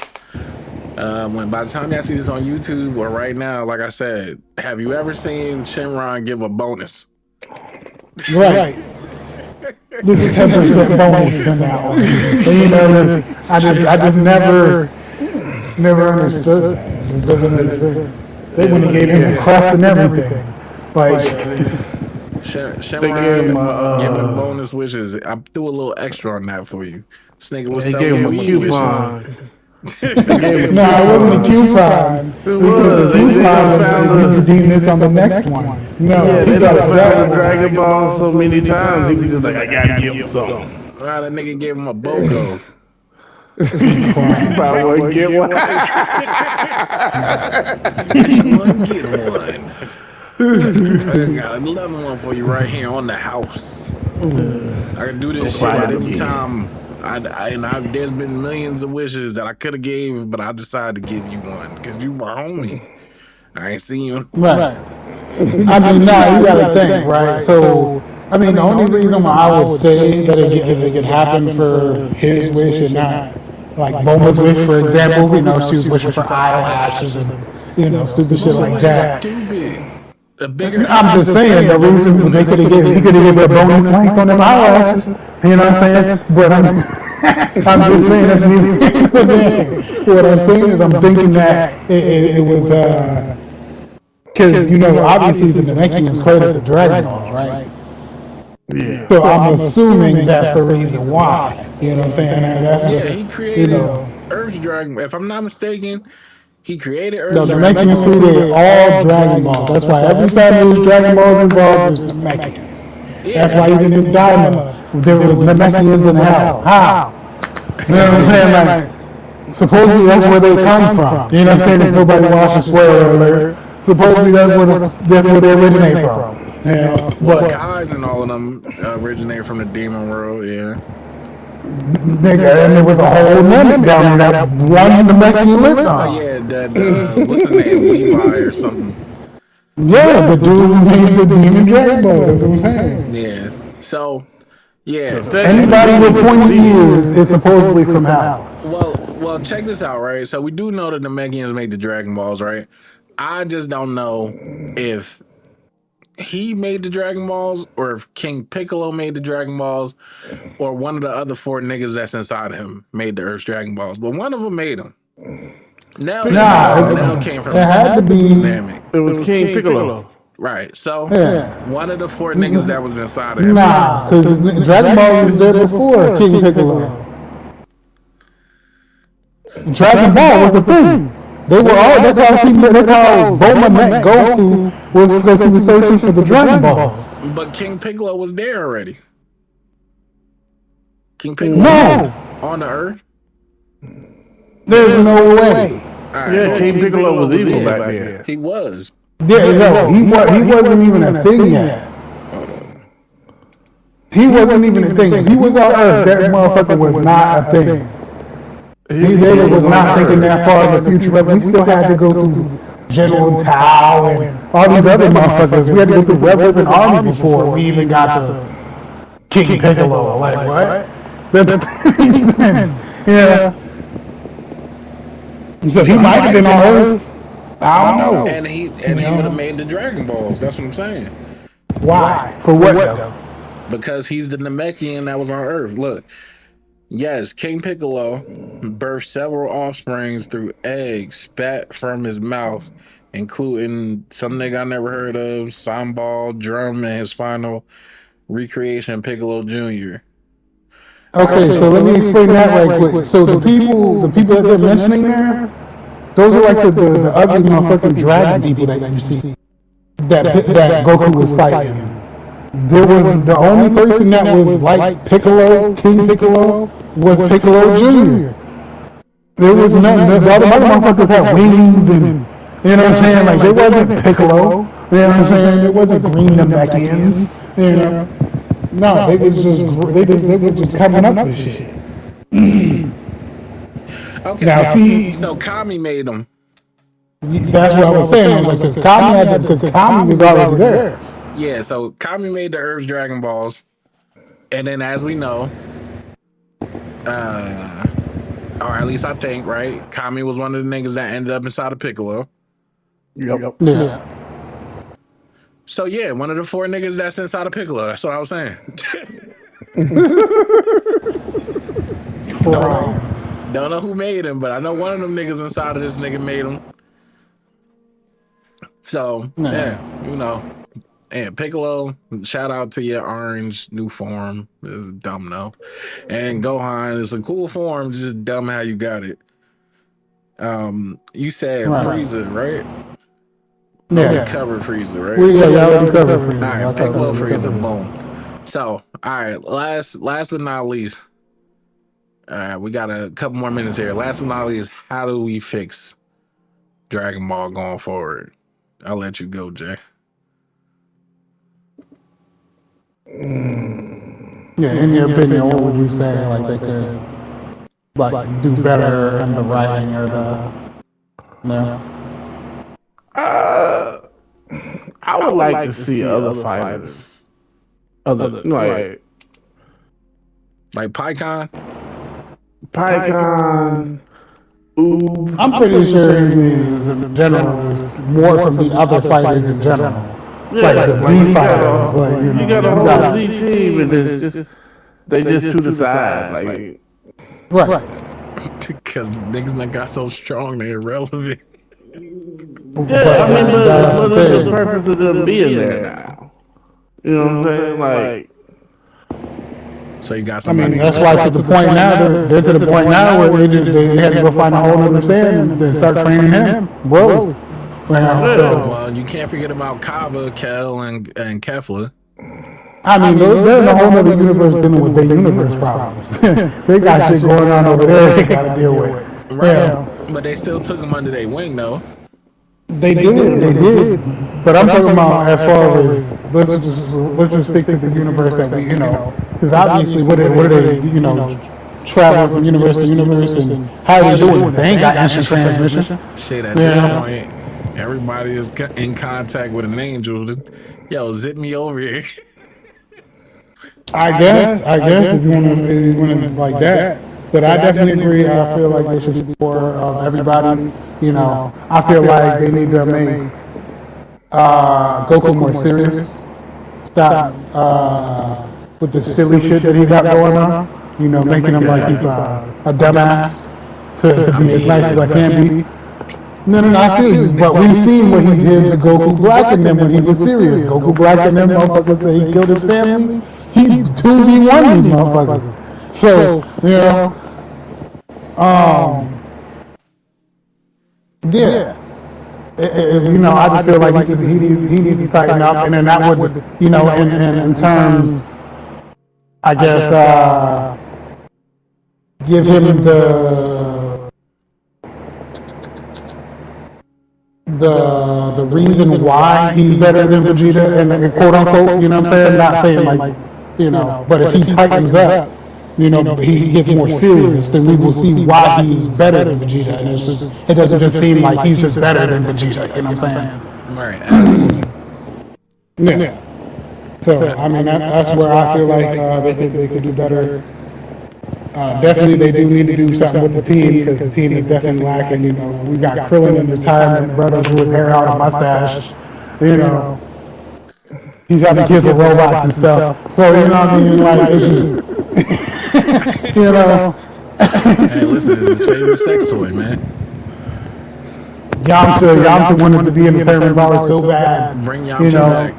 by the time y'all see this on YouTube or right now, like I said, have you ever seen Shenron give a bonus? Right. This is 10% bonus in that one. And, I just never understood that. It just doesn't make sense. They wouldn't have gave him the crust and everything. Like Shenron giving bonus wishes. I threw a little extra on that for you. This nigga was selling weed wishes. No, it wasn't a coupon. It was a coupon. You redeem this on the next one. No, they got a Dragon Ball so many times. He was just like, I gotta give him something. That nigga gave him a BOGO. Probably wouldn't get one. Get one. I got another one for you right here on the house. I can do this shit at any time. There's been millions of wishes that I could have gave, but I decided to give you one because you my homie. I ain't seen you. Right. I mean, you gotta think, right? So, I mean, the only reason why I would say that it could happen for his wish and not like Bulma's wish, for example, she was wishing for eyelashes and stupid shit like that. Stupid. I'm just saying the reason he could have given a bonus length on them eyelashes. You know what I'm saying? But I'm just saying that's what I'm saying is I'm thinking that it was because obviously the Namekians created the DragonBallz, right? Yeah. So I'm assuming that's the reason why. You know what I'm saying? He created Earth's Dragon. If I'm not mistaken, he created Earth's the Dragon. Namekians created all DragonBallz. That's why every time there was DragonBallz involved, there's Namekians. That's why even in Daima, there was Namekians in hell. How? You know what I'm saying? Like, supposedly that's where they come from. You know what I'm saying? If nobody watches spoiler alert, supposedly that's where they originate from. Yeah, but Kai's and all of them originate from the demon world, yeah. Nigga, and there was a whole Namek down there that one Namekian lived on. Oh yeah, that what's his name, Levi or something. Yeah, the dude who made the demon DragonBallz. That's what I'm saying. Yeah. So, yeah. Anybody with pointy ears is supposedly from hell. Well, check this out, right? So we do know that the Namekians made the DragonBallz, right? I just don't know if he made the DragonBallz or if King Piccolo made the DragonBallz or one of the other 4 niggas that's inside of him made the Earth's DragonBallz. But one of them made them. Now came from it had to be. Namek. It was King Piccolo. Right. So one of the 4 niggas that was inside of him. Nah, because DragonBallz was there before King Piccolo. DragonBallz was a thing. They were all. That's how Bulma met Goku was because he was searching for the DragonBallz. But King Piccolo was there already. King Piccolo on the Earth. There's no way. Yeah, King Piccolo was evil back there. He was. Yeah, he wasn't even a thing yet. He wasn't even a thing. He was on Earth. That motherfucker was not a thing. They was not thinking that far in the future, but we still had to go through General Tao and all these other motherfuckers. We had to go through Red Ribbon Army before we even got to King Piccolo. Like, what? That doesn't make sense. Yeah. So he might have been on Earth. I don't know. And he would have made the DragonBallz. That's what I'm saying. Why? For what though? Because he's the Namekian that was on Earth. Look, yes, King Piccolo birthed several offsprings through eggs spat from his mouth, including some nigga I never heard of, Sambal, Drum, and his final recreation, Piccolo Jr. Okay, so let me explain that right quick. So the people that they're mentioning there, those are like the ugly motherfucking dragon people that you see that Goku was fighting. There was the only person that was like Piccolo, King Piccolo, was Piccolo Jr. There was none. The other motherfuckers had wings and, you know what I'm saying? Like, there wasn't Piccolo, you know what I'm saying? There wasn't Green Namekians, you know? No, they were just coming up with shit. Okay, Now, see, so Kami made them. that's what I was saying. I was like, because Kami was already there. Yeah, so Kami made the Earth's DragonBallz, and then as we know, or at least I think, right, Kami was one of the niggas that ended up inside of Piccolo. Yep. Yeah. So yeah, one of the 4 niggas that's inside of Piccolo. That's what I was saying. Don't know who made him, but I know one of them niggas inside of this nigga made him. So yeah, you know. And Piccolo, shout out to your orange new form. It's dumb though. And Gohan is a cool form, just dumb how you got it. You said Frieza, right? Yeah. We covered Frieza, right? Yeah, we covered Frieza. All right, Piccolo, Frieza, boom. So, all right, last but not least, we got a couple more minutes here. Last but not least, how do we fix Dragon Ball going forward? I'll let you go, Jay. Yeah, in your opinion, what would you say? Like they could, like, do better in the writing or the, I would like to see other fighters. Like Pycon? Oob. I'm pretty sure he is in general is more from the other fighters in general. Yeah, like the Z fighters, you got a whole Z team, and they just to the side, like right. Because niggas that got so strong, they're irrelevant. Yeah, I mean, but what's the purpose of them being there now? You know what I'm saying? Like, so you got I somebody. mean, that's why to the point now, they're to the point now where they had to go find a whole other Saiyan and start training him, bro. Well, you can't forget about Kaba, Kel, and Kefla. I mean, they're in a whole other universe dealing with their universe problems. They got shit going on over there they got to deal with. Right. Yeah. But they still took them under their wing, though. They did. But I'm talking about as far as let's just stick to the universe that we, because obviously what are they, traveling from universe to universe, and how are they doing this? They ain't got instant transmission. Shit, at this point, everybody is in contact with an angel. Yo, zip me over here. I guess if you want to like that. But I definitely agree. I feel like there should be more of everybody. I feel like they need to make Goku more serious. Stop with the silly shit that he got going on. Making him like he's a dumbass to be as nice as I can be. No, I feel you. But we've seen what he did to Goku Black and them when he was serious. Goku Black and them motherfuckers say he killed his family. He 2v1 these motherfuckers. So, yeah. I just feel like he needs to tighten up, and then that would, in terms, I guess, give him the reason why he's better than Vegeta, and quote unquote, you know what I'm saying? Not saying like, but if he tightens up, he gets more serious, then we will see why he's better than Vegeta. And it doesn't just seem like he's just better than Vegeta. You know what I'm saying? Right, absolutely. Yeah. So I mean, that's where I feel like they could do better. Definitely, they do need to do something with the team because the team is definitely lacking. We got Krillin in retirement, brother drew his hair out and mustache. He's having kids with robots and stuff. So you know what I mean? Like it's just, Hey, listen, this is his favorite sex toy, man. Yamcha wanted to be in the tournament ball so bad. Bring Yamcha back.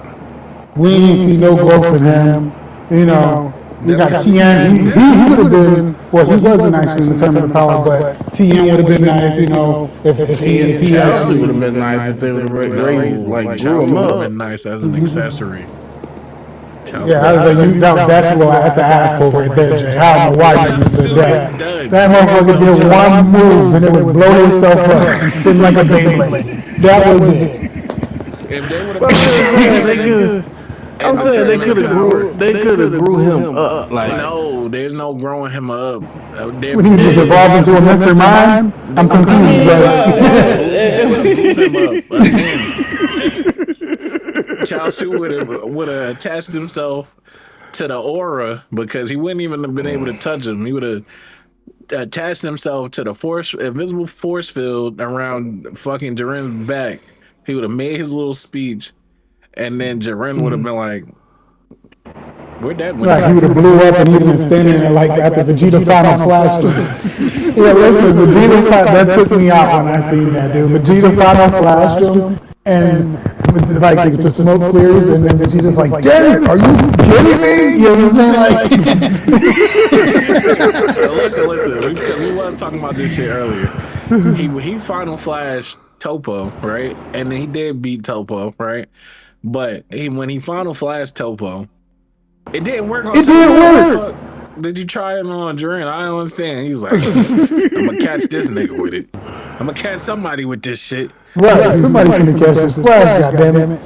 We ain't see no growth in him. We got Tien. He would have been. Well, he wasn't actually in the tournament of power, but Tien would have been nice. If he actually would have been nice if they would have raised like Chelsea grew him would have up. been nice as an accessory. Yeah, I was like, that's what I had to ask for right there, Jay. I don't know why you did that. That motherfucker did one move and it was blow himself up and spin like a Beyblade. That was it. If they would have I'm saying they could have grew him up. Like no, there's no growing him up. When he just evolved into a Mr. Mind, I'm confused. Chelsea would have attached himself to the aura because he wouldn't even have been able to touch him. He would have attached himself to the invisible force field around fucking Jiren's back. He would have made his little speech. And then Jiren would have been like, where'd that went? Like he would have blew up and he'd been standing there like at the Vegeta Final Flash. Yeah, listen, Vegeta that took me out when I seen that, dude. Vegeta Final Flash him and like the smoke clears and then Vegeta's like, Jay, are you kidding me? You know what I'm saying? Listen, because we was talking about this shit earlier. He Final Flash Topo, right? And then he did beat Topo, right? But when he Final Flash Topo, it didn't work on Topo. It didn't work. Did you try it on Jiren? I don't understand. He was like, I'm gonna catch this nigga with it. I'm gonna catch somebody with this shit. Right, somebody's gonna catch this flash, goddammit.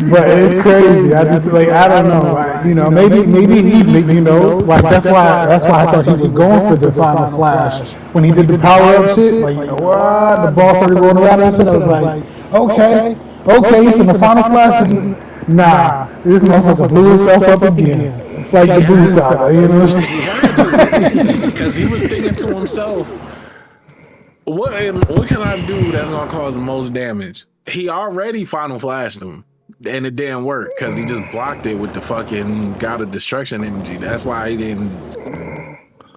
But it's crazy. I just I don't know. Maybe he, like that's why I thought he was going for the Final Flash when he did the power up shit. Like what? The ball started going around and shit. I was like, okay, from the Final Flash. Nah, this motherfucker blew himself up again. It's like the Boo Saga, Because he was thinking to himself, what can I do that's gonna cause the most damage? He already Final Flashed him, and it didn't work because he just blocked it with the fucking God of Destruction energy. That's why he didn't.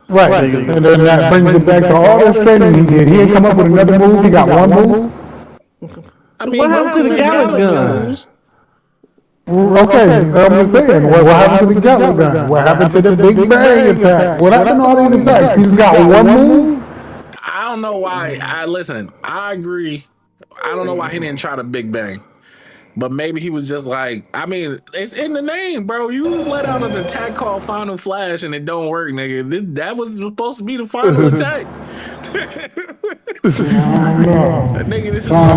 Right, and then that brings it back to all this training he did. He didn't come up with another move. He got one move. I mean, what happened to the Gallic guns? Okay, I'm just saying, what happened to the Gallic gun? What happened to the Big Bang attack? What happened to all these attacks? He just got one move? I don't know why. I agree. I don't know why he didn't try the Big Bang. But maybe he was just like, I mean, it's in the name, bro. You let out an attack called Final Flash and it don't work, nigga. That was supposed to be the final attack. Nigga, this is my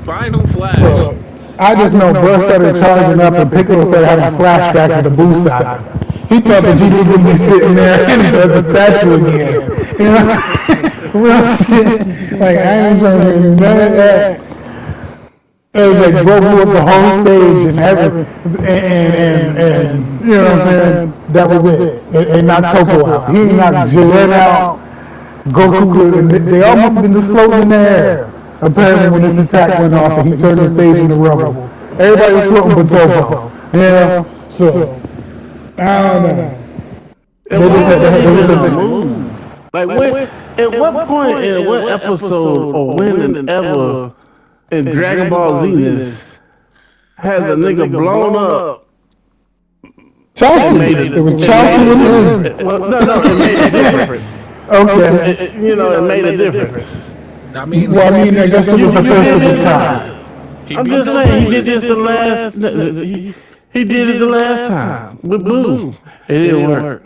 final Flash. I just know Buzz started charging up and Piccolo started having flashbacks to the Boo Saga. He thought that Jesus would be sitting there and the statue again. Real shit. Like, I ain't trying to hear none of that. It was like Bro blew up the whole stage and you know what I'm saying? That was it. And not Topo out. He ain't knocked Jiren out. Goku could, they almost been just floating in the air. Apparently when this attack went off and he turned the stage into rubble. Everybody was floating but Topo. So I don't know. Like at what point in what episode or when and ever in Dragon Ball Z has a nigga blown up? Chelsea. It was Chelsea and him. No, it made a difference. Okay. It made a difference. I mean, I guess it was the first of his time. I'm just saying, he did this the last. He did it the last time with Boo. It didn't work.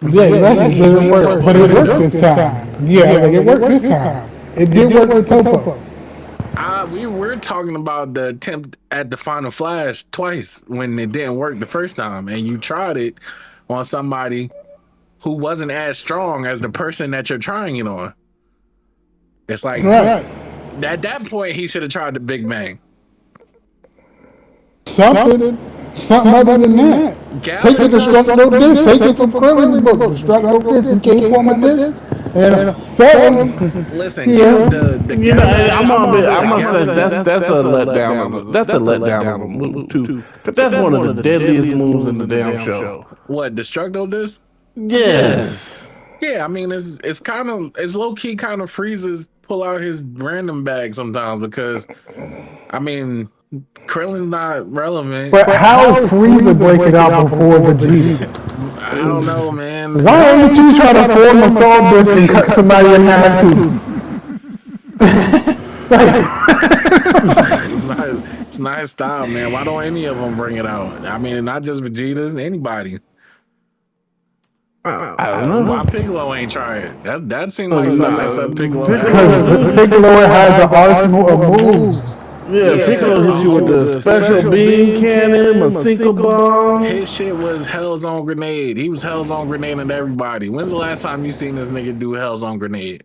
Yeah, it didn't work, but it worked this time. Yeah, it worked this time. It did work with Topo. We were talking about the attempt at the Final Flash twice when it didn't work the first time, and you tried it on somebody who wasn't as strong as the person that you're trying it on. It's like at that point he should have tried the Big Bang. Something other than that. Take the destructo disc. Take it from Krillin's book. Destructo disc in case form of disc. And listen, I'm gonna say that's a letdown. That's a letdown move too. But that's one of the deadliest moves in the damn show. What, Destructo disc? Yes. Yeah, I mean it's kind of low key kind of freezes pull out his random bag sometimes because I mean Krillin's not relevant. But how Frieza break it out before Vegeta? I don't know, man. Why don't you try to form a saw disc and cut somebody in half too? It's not his style, man. Why don't any of them bring it out? I mean, not just Vegeta, anybody. I don't know. Why Piccolo ain't try it? That seemed like something that's up Piccolo. Because Piccolo has an arsenal of moves. Yeah, Piccolo hit you with the special beam cannon, Masinko bomb. His shit was Hell's on Grenade. He was Hell's on Grenade and everybody. When's the last time you seen this nigga do Hell's on Grenade?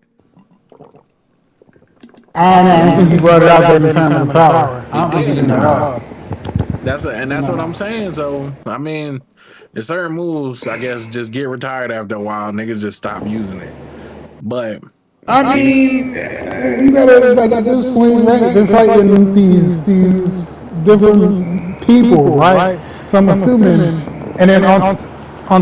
I don't think he brought it out there in Time of Power. I don't think he did that. That's what I'm saying. So, I mean, there's certain moves, I guess, just get retired after a while. Niggas just stop using it. But I mean, you gotta, like, at this point, right, they're fighting these different people, right? So I'm assuming, and then on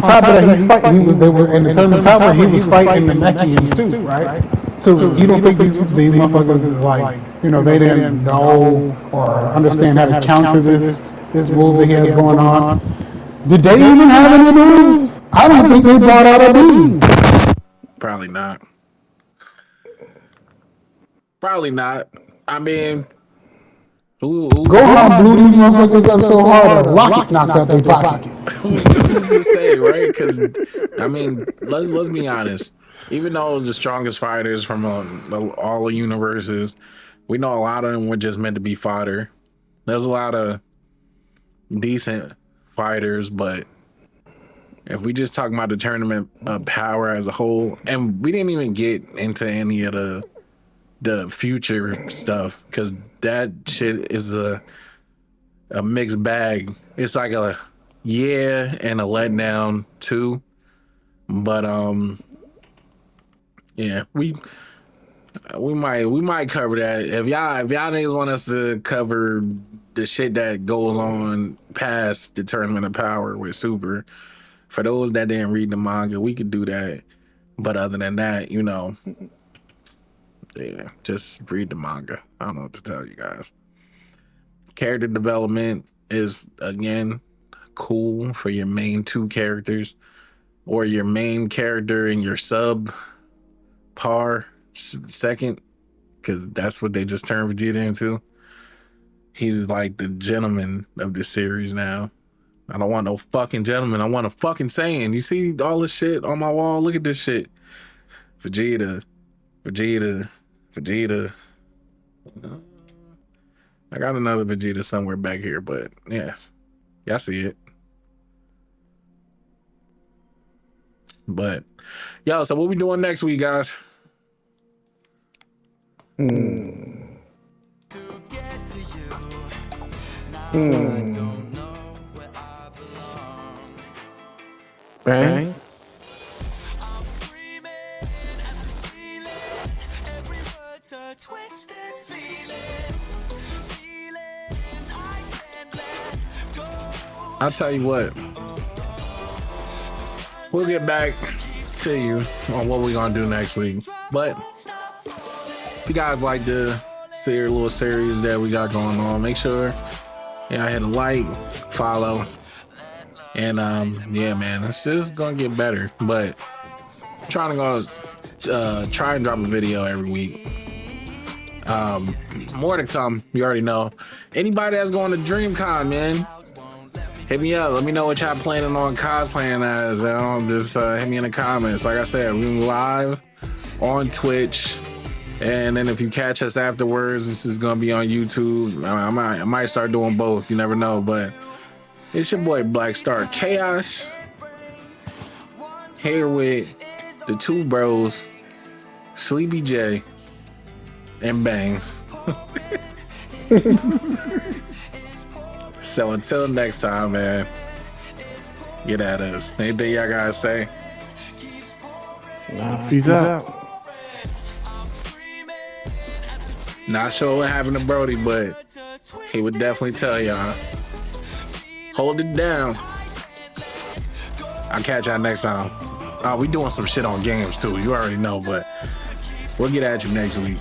top of that, they were in the Term of Power, he was fighting the Namekians too, right? So you don't think these motherfuckers is like, you know, they didn't know or understand how to counter this move that he has going on? Did they even have any moves? I don't think they brought out a beam. Probably not. Probably not. I mean, Gohan blew these motherfuckers up so hard, a rocket knocked out their pocket. Who's to say, right? Because I mean, let's be honest. Even though it was the strongest fighters from all the universes, we know a lot of them were just meant to be fodder. There's a lot of decent fighters, but if we just talk about the tournament of power as a whole, and we didn't even get into any of the future stuff, because that shit is a mixed bag. It's like a yeah and a letdown too. But yeah, we might cover that. If y'all niggas want us to cover the shit that goes on past the Tournament of Power with Super, for those that didn't read the manga, we could do that. But other than that, you know, yeah, just read the manga. I don't know what to tell you guys. Character development is, again, cool for your main two characters, or your main character and your sub par second, because that's what they just turned Vegeta into. He's like the gentleman of the series now. I don't want no fucking gentleman. I want a fucking Saiyan. You see all this shit on my wall? Look at this shit. Vegeta. I got another Vegeta somewhere back here, but yeah, y'all see it. But yo, so what we doing next week, guys? Bang. I'll tell you what, we'll get back to you on what we're gonna do next week. But if you guys like the little series that we got going on, make sure y'all hit a like, follow, and yeah, man, it's just gonna get better. But I'm trying to try and drop a video every week. More to come. You already know. Anybody that's going to DreamCon, man, hit me up. Let me know what y'all planning on cosplaying as. Just hit me in the comments. Like I said, we're live on Twitch, and then if you catch us afterwards, this is gonna be on YouTube. I might start doing both. You never know. But it's your boy Black Star Chaos. here with the two bros, Sleepy J and Bangs. So until next time, man, get at us. Anything y'all gotta say? Peace out. Not sure what happened to Brody, but he would definitely tell y'all. Hold it down. I'll catch y'all next time. We doing some shit on games too. You already know, but we'll get at you next week.